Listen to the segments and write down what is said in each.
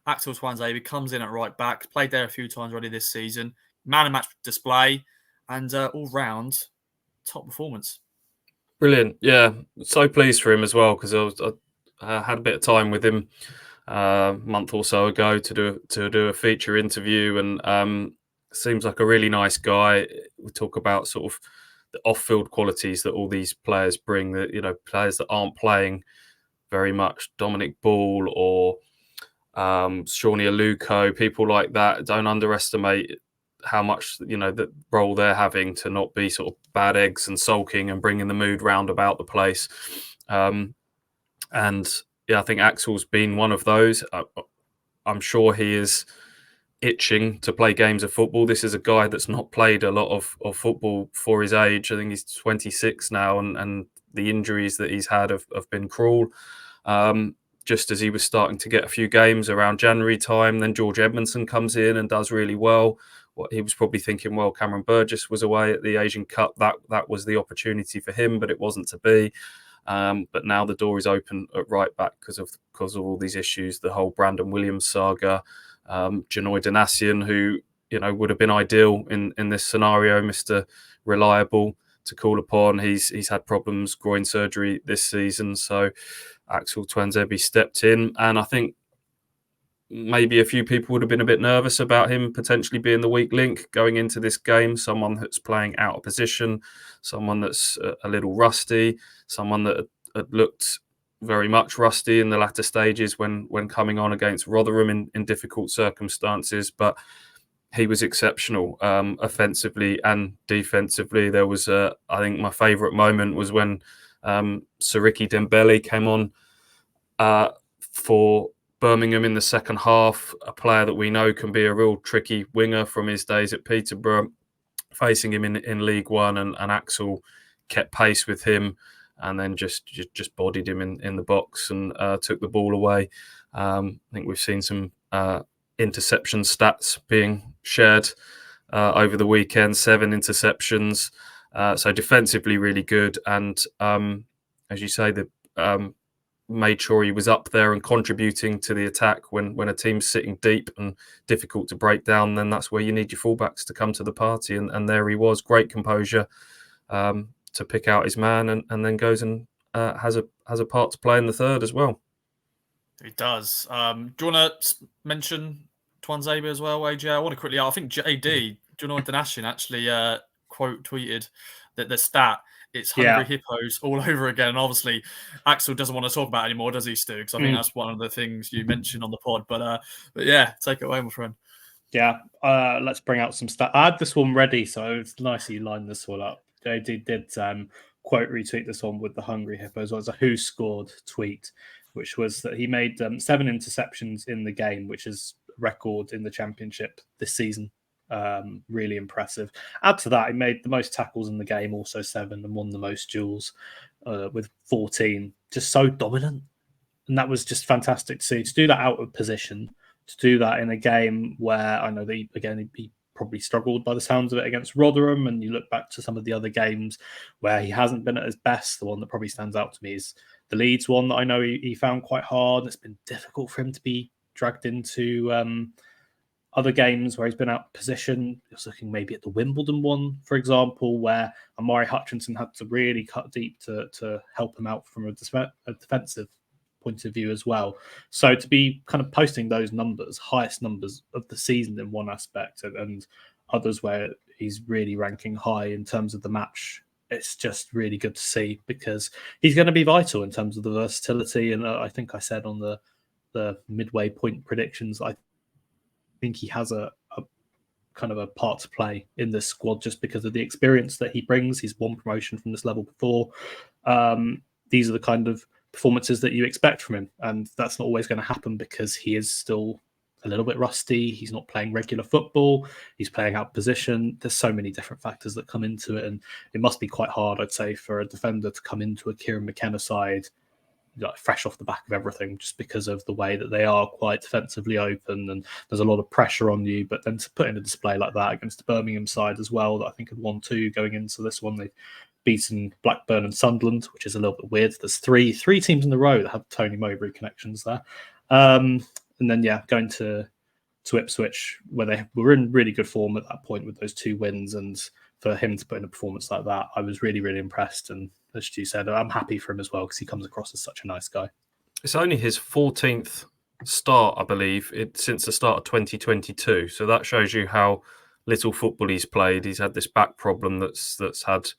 Axel Tuanzebe comes in at right back, played there a few times already this season. Man of match display and all round top performance. Brilliant. Yeah, so pleased for him as well because I had a bit of time with him a month or so ago to do a feature interview, and seems like a really nice guy. We talk about sort of the off-field qualities that all these players bring. That players that aren't playing very much, Dominic Ball or Shawnee Aluko, people like that. Don't underestimate how much the role they're having to not be sort of bad eggs and sulking and bringing the mood round about the place. And yeah, I think Axel's been one of those. I'm sure he is itching to play games of football. This is a guy that's not played a lot of football for his age. I think he's 26 now, and the injuries that he's had have been cruel. Just as he was starting to get a few games around January time, then George Edmondson comes in and does really well. What he was probably thinking, well, Cameron Burgess was away at the Asian Cup. That was the opportunity for him, but it wasn't to be. But now the door is open at right back because of all these issues, the whole Brandon Williams saga. Janoy Donatian, who would have been ideal in this scenario, Mr. Reliable to call upon. He's had problems, groin surgery this season, so Axel Tuanzebe stepped in, and I think maybe a few people would have been a bit nervous about him potentially being the weak link going into this game. Someone that's playing out of position, someone that's a little rusty, someone that had looked very much rusty in the latter stages when coming on against Rotherham in difficult circumstances. But he was exceptional offensively and defensively. There was, I think my favourite moment was when Siriki Dembele came on for Birmingham in the second half, a player that we know can be a real tricky winger from his days at Peterborough, facing him in League One, and Axel kept pace with him and then just bodied him in the box and took the ball away. I think we've seen some interception stats being shared over the weekend, 7 interceptions. So defensively really good, and as you say, made sure he was up there and contributing to the attack when a team's sitting deep and difficult to break down. Then that's where you need your fullbacks to come to the party, and there he was, great composure to pick out his man, and then goes and has a part to play in the third as well. He does. Do you want to mention Tuanzebe as well, AJ? I want to quickly. I think JD Janoy Donatian actually quote tweeted that the stat. It's Hungry Hippos all over again. And obviously, Axel doesn't want to talk about it anymore, does he, Stu? Because I think that's one of the things you mentioned on the pod. But yeah, take it away, my friend. Yeah, let's bring out some stats. I had this one ready, so it's nice you lined this one up. JD did quote retweet this one with the Hungry Hippos. It was a Who Scored tweet, which was that he made 7 interceptions in the game, which is a record in the Championship this season. Really impressive. Add to that, he made the most tackles in the game, also 7, and won the most duels with 14. Just so dominant, and that was just fantastic to see. To do that out of position, to do that in a game where I know that he probably struggled by the sounds of it against Rotherham, and you look back to some of the other games where he hasn't been at his best. The one that probably stands out to me is the Leeds one that I know he found quite hard. It's been difficult for him to be dragged into other games where he's been out of position. I was looking maybe at the Wimbledon one, for example, where Amari Hutchinson had to really cut deep to help him out from a defensive point of view as well. So to be kind of posting those numbers, highest numbers of the season in one aspect, and others where he's really ranking high in terms of the match, it's just really good to see, because he's going to be vital in terms of the versatility. And I think I said on the midway point predictions, I think he has a kind of a part to play in this squad just because of the experience that he brings. He's won promotion from this level before. These are the kind of performances that you expect from him, and that's not always going to happen because he is still a little bit rusty. He's not playing regular football. He's playing out position. There's so many different factors that come into it, and it must be quite hard, I'd say, for a defender to come into a Kieran McKenna side fresh off the back of everything, just because of the way that they are quite defensively open and there's a lot of pressure on you. But then to put in a display like that against the Birmingham side as well, that I think had 1-2 going into this one, they've beaten Blackburn and Sunderland, which is a little bit weird. There's three teams in a row that have Tony Mowbray connections there. And then going to Ipswich, where they were in really good form at that point with those 2 wins, and for him to put in a performance like that, I was really, really impressed. And as Stu said, I'm happy for him as well because he comes across as such a nice guy. It's only his 14th start, I believe, since the start of 2022. So that shows you how little football he's played. He's had this back problem that's had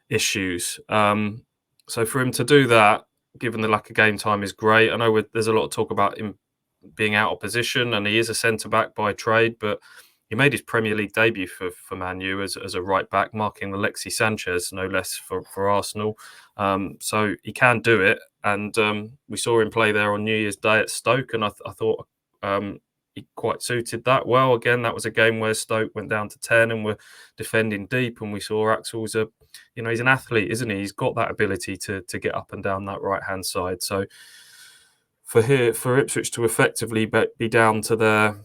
issues. So for him to do that, given the lack of game time, is great. I know there's a lot of talk about him being out of position, and he is a centre-back by trade, but he made his Premier League debut for Man U as a right-back, marking Alexis Sanchez, no less, for Arsenal. So he can do it, and we saw him play there on New Year's Day at Stoke, and I thought he quite suited that well. Again, that was a game where Stoke went down to 10 and were defending deep, and we saw Axel's he's an athlete, isn't he? He's got that ability to get up and down that right-hand side. So for Ipswich to effectively be down to their,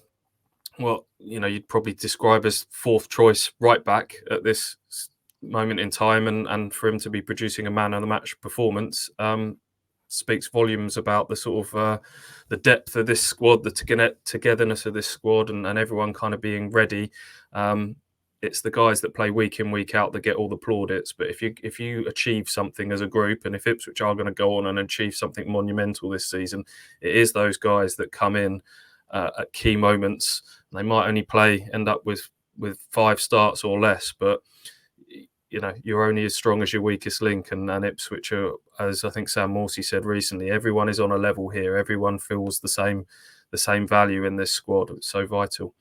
you'd probably describe as 4th choice right back at this moment in time, and for him to be producing a man of the match performance speaks volumes about the sort of the depth of this squad, the togetherness of this squad, and everyone kind of being ready. It's the guys that play week in, week out that get all the plaudits. But if you achieve something as a group, and if Ipswich are going to go on and achieve something monumental this season, it is those guys that come in at key moments. They might only end up with 5 starts or less, but you're only as strong as your weakest link. And Ipswich are, as I think Sam Morsey said recently, everyone is on a level here. Everyone feels the same value in this squad. It's so vital.